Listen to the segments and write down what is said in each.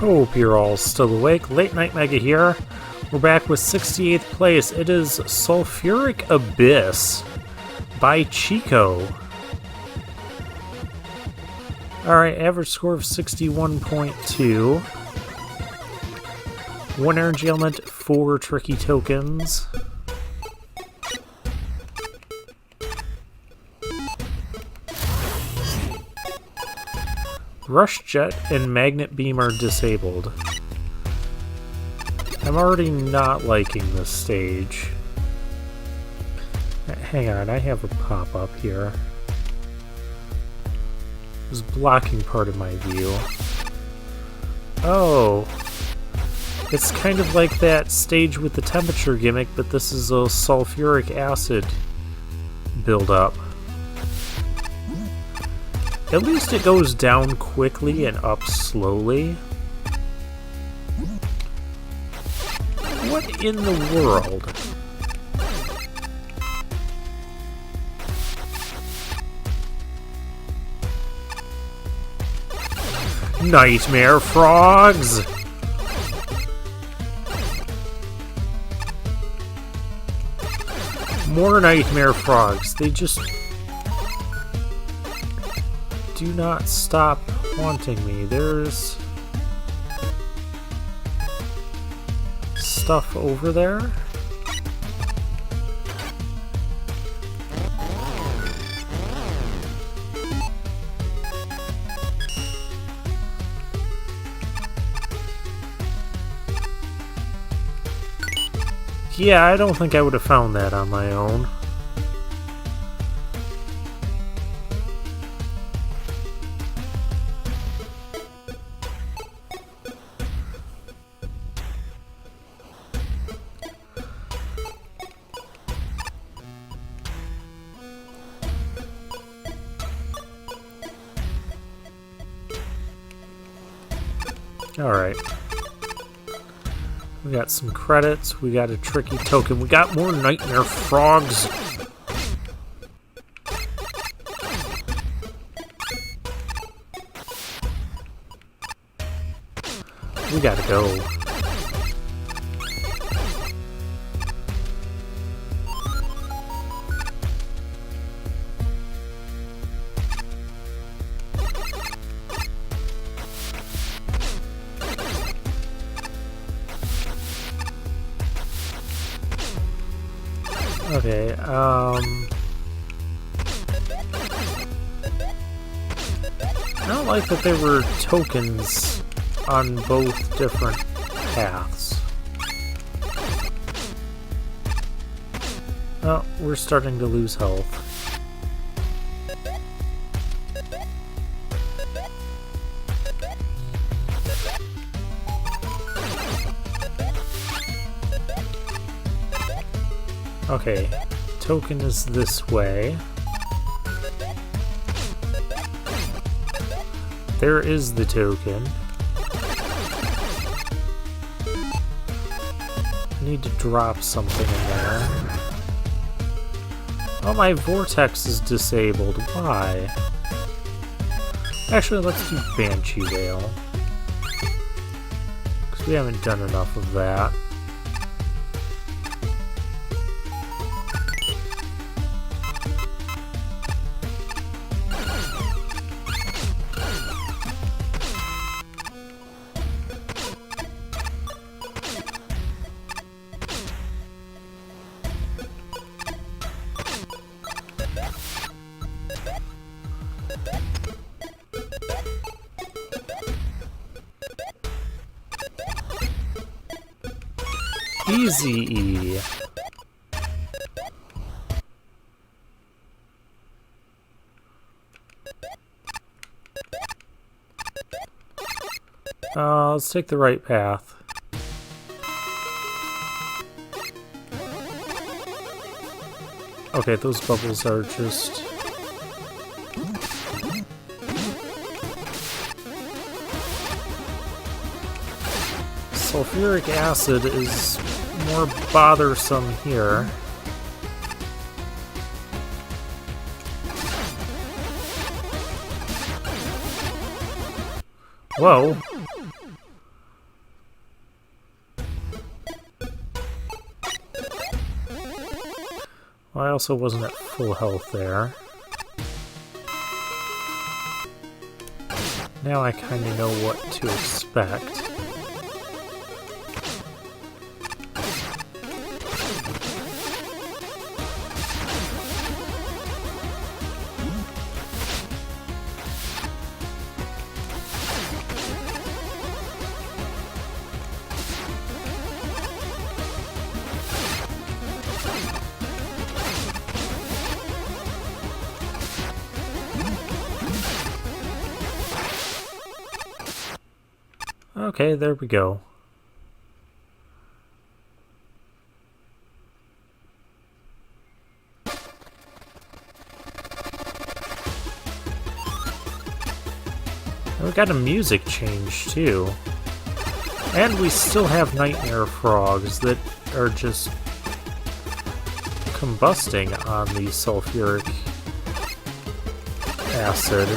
Hope you're all still awake. Late Night Mega here. We're back with 68th place. It is Sulfuric Abyss by Chico. Alright, average score of 61.2. 1 energy element, 4 tricky tokens. Rush Jet and Magnet Beam are disabled. I'm already not liking this stage. Hang on, I have a pop-up here. It's blocking part of my view. Oh! It's kind of like that stage with the temperature gimmick, but this is a sulfuric acid build-up. At least it goes down quickly and up slowly. What in the world? Nightmare frogs! More nightmare frogs. They just do not stop haunting me. There's stuff over there. Yeah, I don't think I would have found that on my own. Alright. We got some credits, we got a tricky token, we got more nightmare frogs! We gotta go. Okay, I don't like that there were tokens on both different paths. Oh, we're starting to lose health. Okay, token is this way. There is the token. I need to drop something in there. Oh, my vortex is disabled. Why? Actually, let's do Banshee Whale. Because we haven't done enough of that. Easy. Let's take the right path. Okay, those bubbles are just... Sulfuric acid is more bothersome here. Whoa. Well, I also wasn't at full health there. Now I kind of know what to expect. Okay, there we go. And we got a music change too. And we still have nightmare frogs that are just combusting on the sulfuric acid.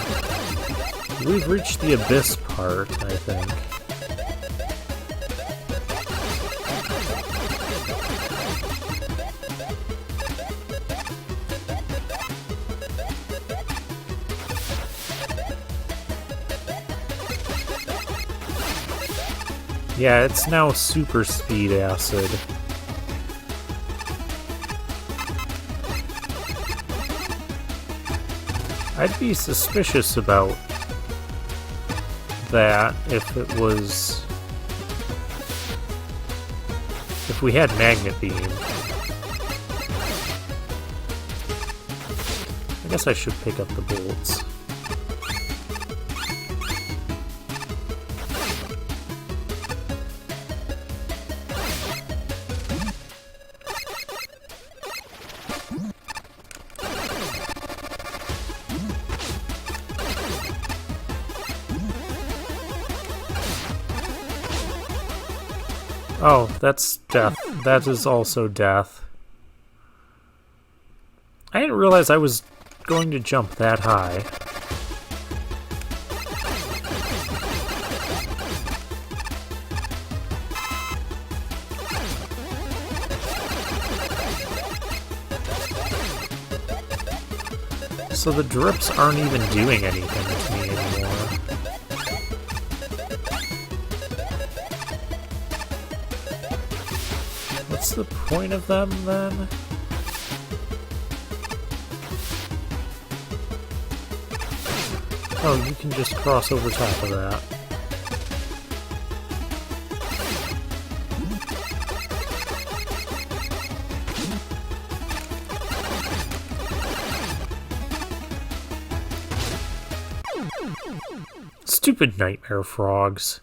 We've reached the abyss part, I think. Yeah, it's now super speed acid. I'd be suspicious about that if it was... if we had magnet beam. I guess I should pick up the bolts. Oh, that's death. That is also death. I didn't realize I was going to jump that high. So the drips aren't even doing anything to me anymore. What's the point of them, then? Oh, you can just cross over top of that. Stupid nightmare frogs.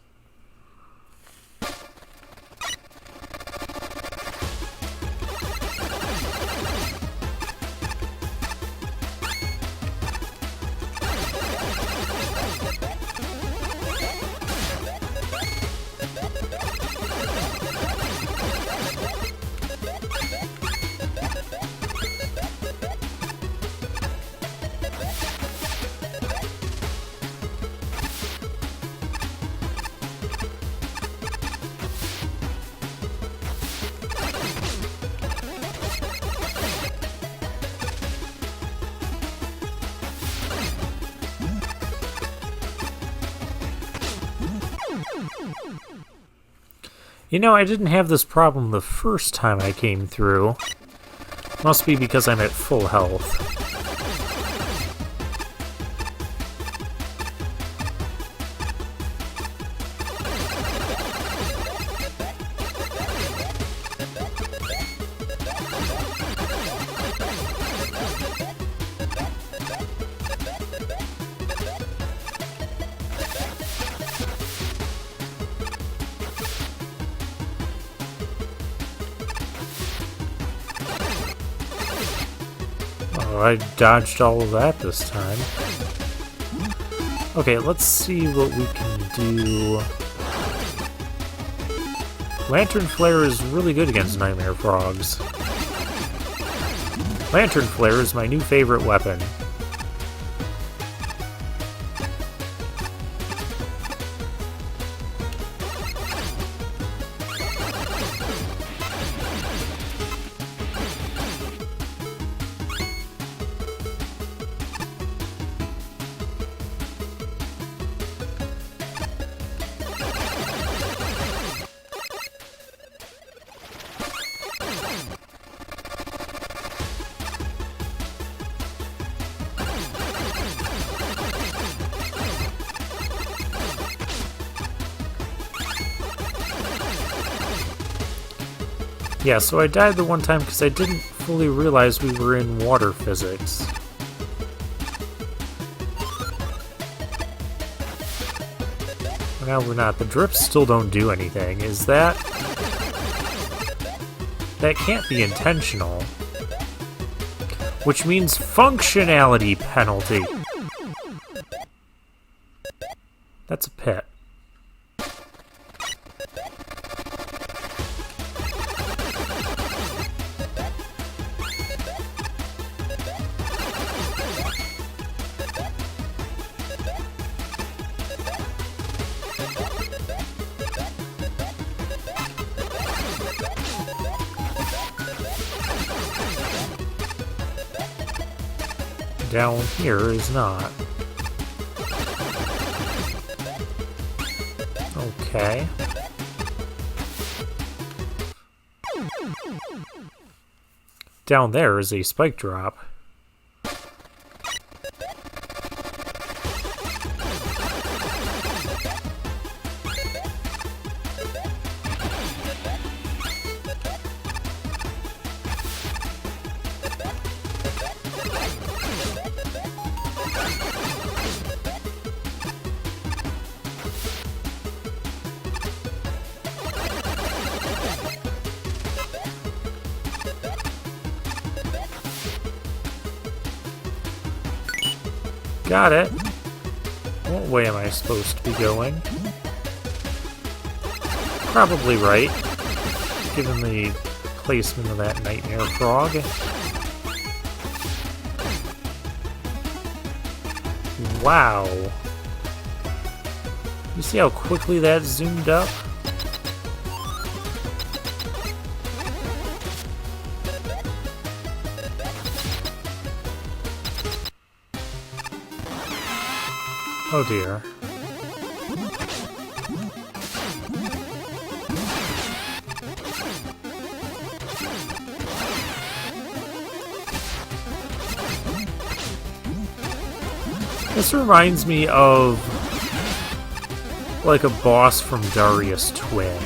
You know, I didn't have this problem the first time I came through. Must be because I'm at full health. I dodged all of that this time. Okay, let's see what we can do. Lantern Flare is really good against nightmare frogs. Lantern Flare is my new favorite weapon. Yeah, so I died the one time because I didn't fully realize we were in water physics. Now we're not. The drips still don't do anything. Is that... That can't be intentional. Which means functionality penalty. That's a pit. Down here is not. Okay. Down there is a spike drop. Got it. What way am I supposed to be going? Probably right, given the placement of that nightmare frog. Wow. You see how quickly that zoomed up? Oh dear. This reminds me of like a boss from Darius Twin.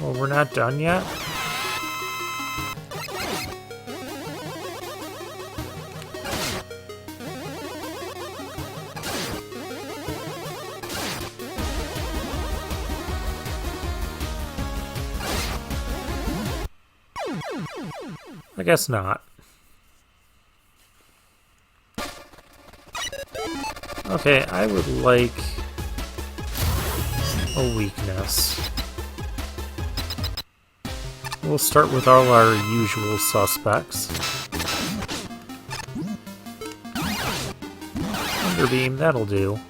Well, we're not done yet? I guess not. Okay, I would like a weakness. We'll start with all our usual suspects. Underbeam, that'll do.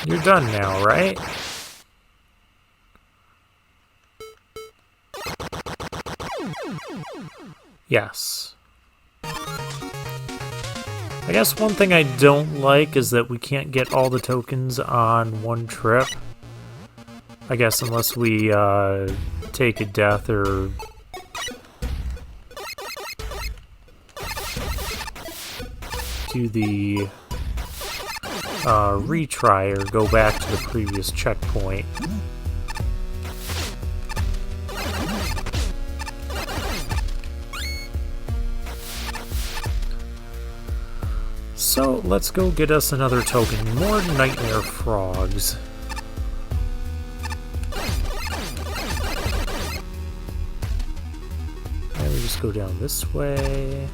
You're done now, right? Yes. I guess one thing I don't like is that we can't get all the tokens on one trip. I guess unless we take a death or do the retry or go back to the previous checkpoint. So let's go get us another token. More nightmare frogs. And we just go down this way.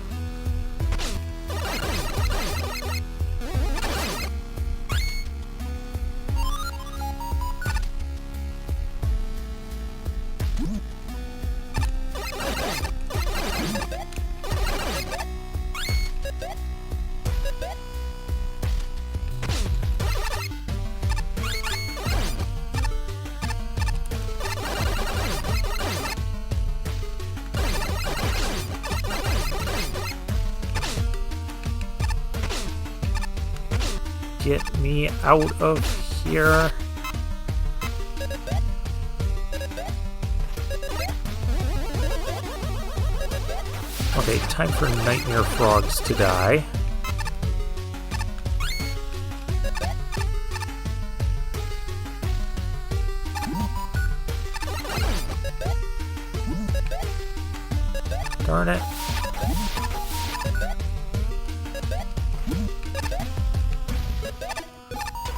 Get me out of here. Okay, time for nightmare frogs to die. Darn it.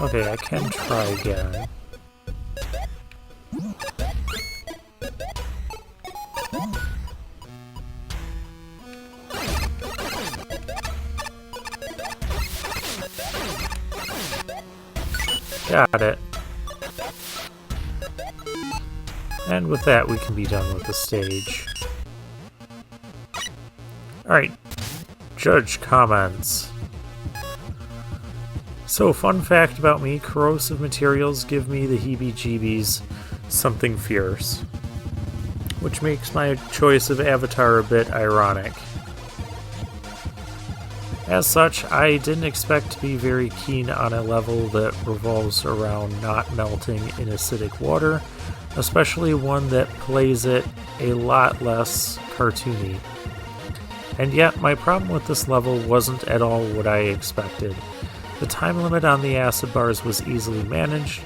Okay, I can try again. Got it. And with that, we can be done with the stage. Alright, judge comments. So, fun fact about me, corrosive materials give me the heebie-jeebies, something fierce. Which makes my choice of avatar a bit ironic. As such, I didn't expect to be very keen on a level that revolves around not melting in acidic water, especially one that plays it a lot less cartoony. And yet, my problem with this level wasn't at all what I expected. The time limit on the acid bars was easily managed,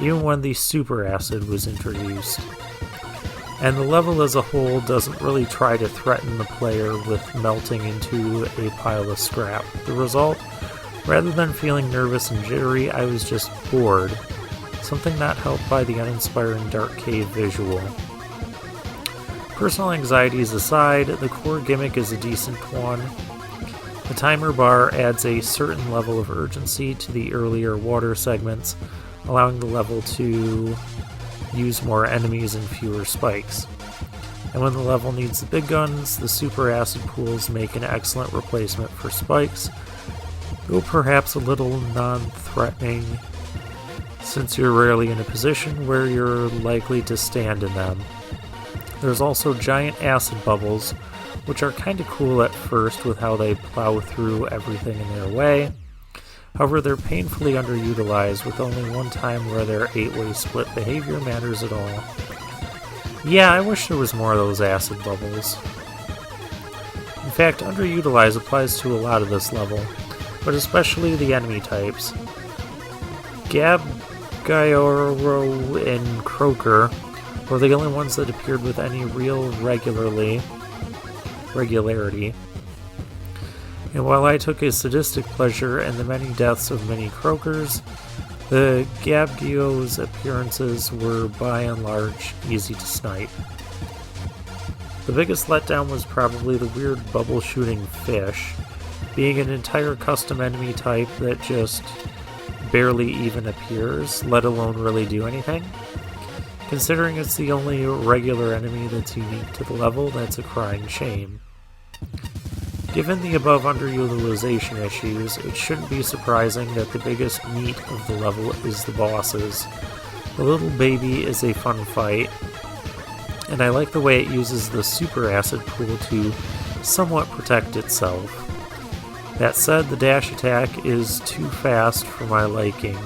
even when the super acid was introduced. And the level as a whole doesn't really try to threaten the player with melting into a pile of scrap. The result, rather than feeling nervous and jittery, I was just bored, something not helped by the uninspiring dark cave visual. Personal anxieties aside, the core gimmick is a decent one. The timer bar adds a certain level of urgency to the earlier water segments, allowing the level to use more enemies and fewer spikes. And when the level needs the big guns, the super acid pools make an excellent replacement for spikes, though perhaps a little non-threatening, since you're rarely in a position where you're likely to stand in them. There's also giant acid bubbles, which are kinda cool at first with how they plow through everything in their way. However, they're painfully underutilized, with only one time where their 8-way split behavior matters at all. Yeah, I wish there was more of those acid bubbles. In fact, underutilized applies to a lot of this level, but especially the enemy types. Gyro and Croaker were the only ones that appeared with any real regularity. And while I took a sadistic pleasure in the many deaths of many croakers, the Gabgio's appearances were by and large easy to snipe. The biggest letdown was probably the weird bubble shooting fish, being an entire custom enemy type that just barely even appears, let alone really do anything. Considering it's the only regular enemy that's unique to the level, that's a crying shame. Given the above underutilization issues, it shouldn't be surprising that the biggest meat of the level is the bosses. The little baby is a fun fight, and I like the way it uses the super acid pool to somewhat protect itself. That said, the dash attack is too fast for my liking.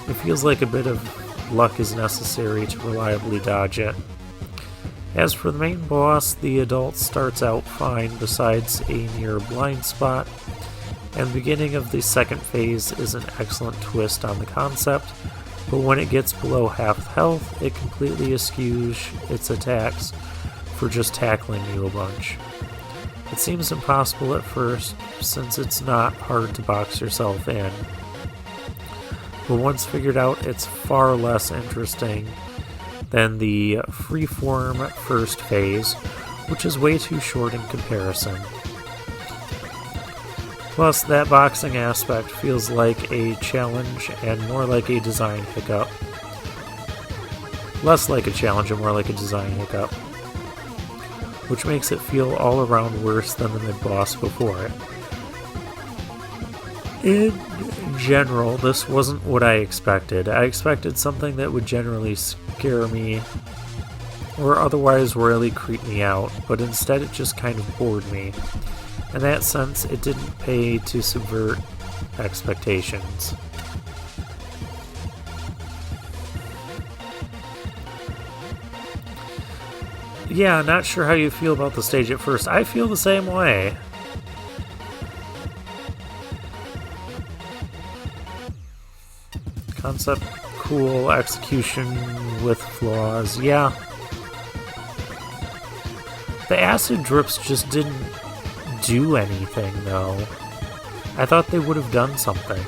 It feels like a bit of luck is necessary to reliably dodge it. As for the main boss, the adult starts out fine besides a near blind spot, and the beginning of the second phase is an excellent twist on the concept, but when it gets below half health, it completely eschews its attacks for just tackling you a bunch. It seems impossible at first, since it's not hard to box yourself in. But once figured out, it's far less interesting than the freeform first phase, which is way too short in comparison. Plus, that boxing aspect feels like a challenge and more like a design hiccup. Less like a challenge and more like a design hiccup, which makes it feel all around worse than the mid-boss before it. In general, this wasn't what I expected. I expected something that would generally scare me or otherwise really creep me out, but instead it just kind of bored me. In that sense, it didn't pay to subvert expectations. Yeah, not sure how you feel about the stage at first. I feel the same way. Concept cool, execution with flaws. Yeah. The acid drips just didn't do anything, though. I thought they would have done something.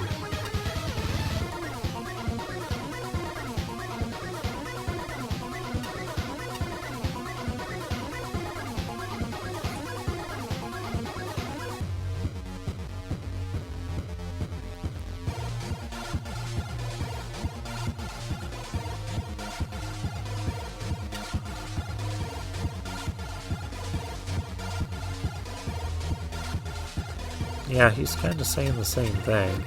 Yeah, he's kind of saying the same thing.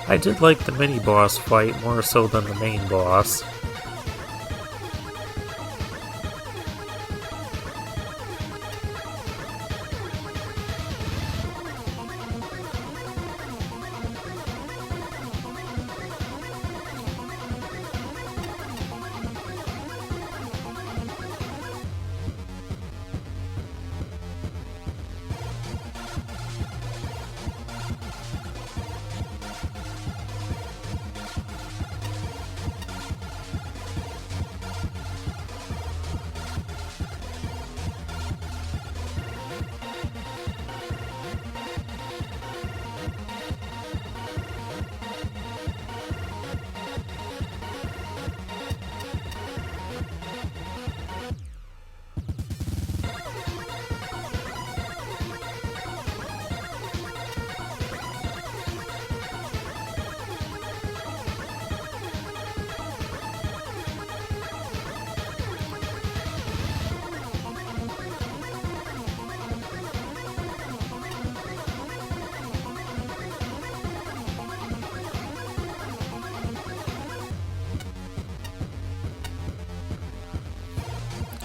I did like the mini-boss fight more so than the main boss.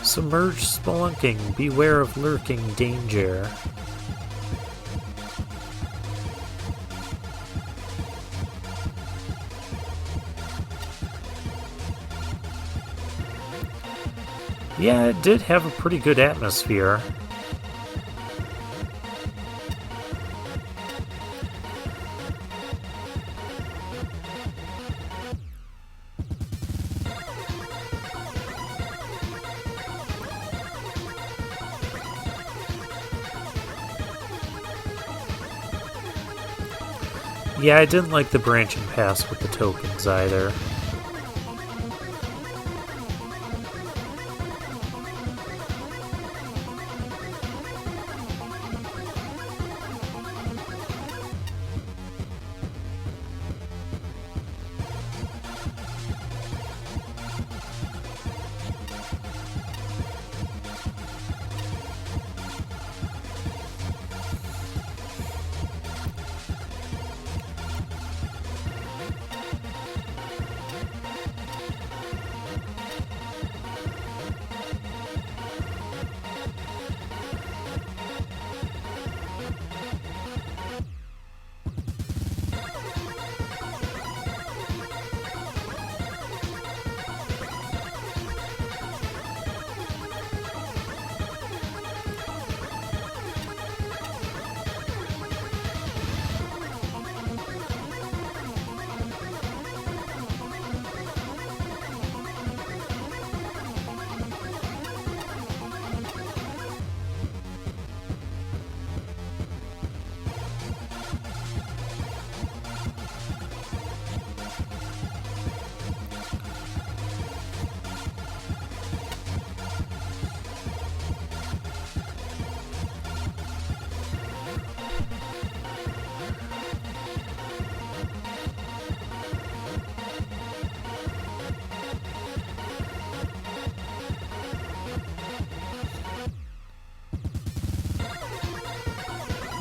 Submerged spelunking, beware of lurking danger. Yeah, it did have a pretty good atmosphere. Yeah, I didn't like the branch and pass with the tokens either.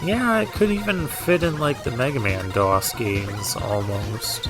Yeah, it could even fit in like the Mega Man DOS games, almost.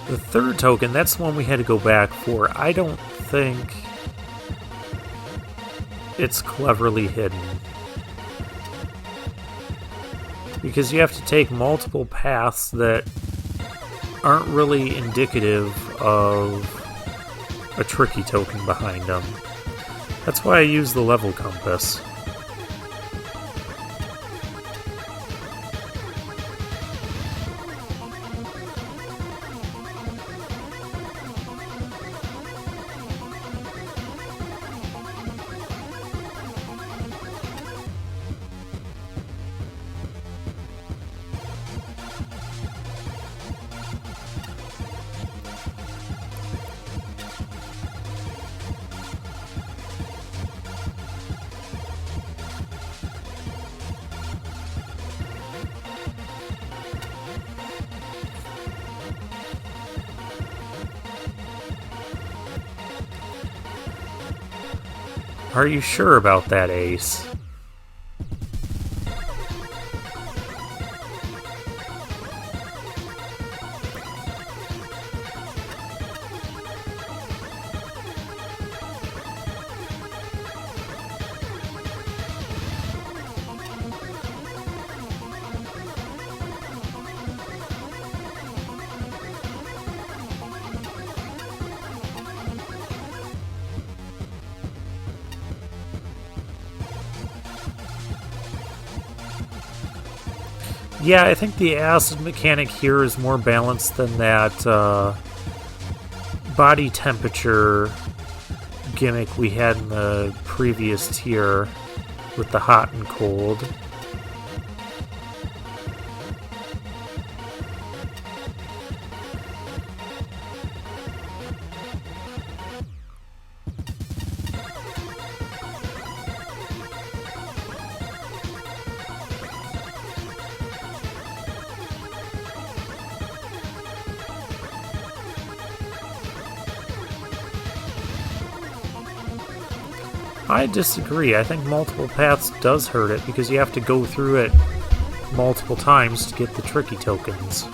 The third token, that's the one we had to go back for. I don't think it's cleverly hidden, because you have to take multiple paths that aren't really indicative of a tricky token behind them. That's why I use the level compass. Are you sure about that, Ace? Yeah, I think the acid mechanic here is more balanced than that body temperature gimmick we had in the previous tier with the hot and cold. I disagree. I think multiple paths does hurt it because you have to go through it multiple times to get the tricky tokens.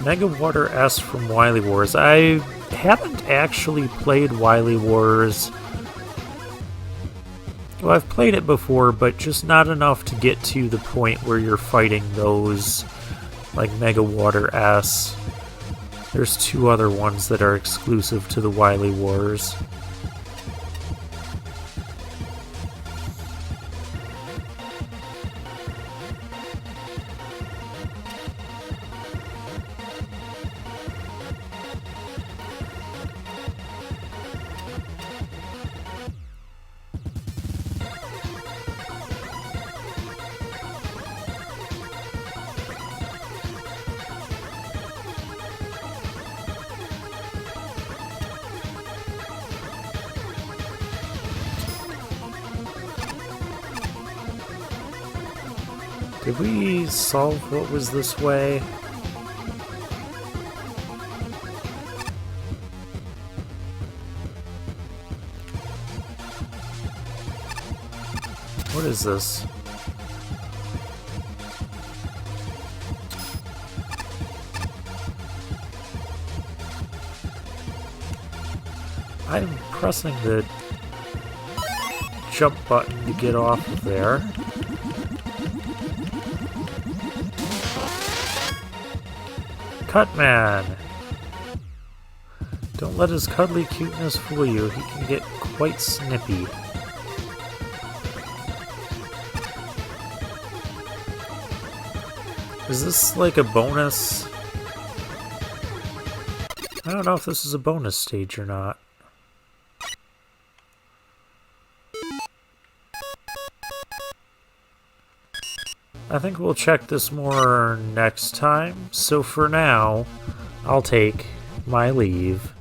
Mega Water S from Wily Wars. I haven't actually played Wily Wars. Well, I've played it before, but just not enough to get to the point where you're fighting those, like Mega Water S. There's two other ones that are exclusive to the Wily Wars. Did we solve what was this way? What is this? I'm pressing the jump button to get off of there. Cutman! Don't let his cuddly cuteness fool you. He can get quite snippy. Is this like a bonus? I don't know if this is a bonus stage or not. I think we'll check this more next time. So for now, I'll take my leave.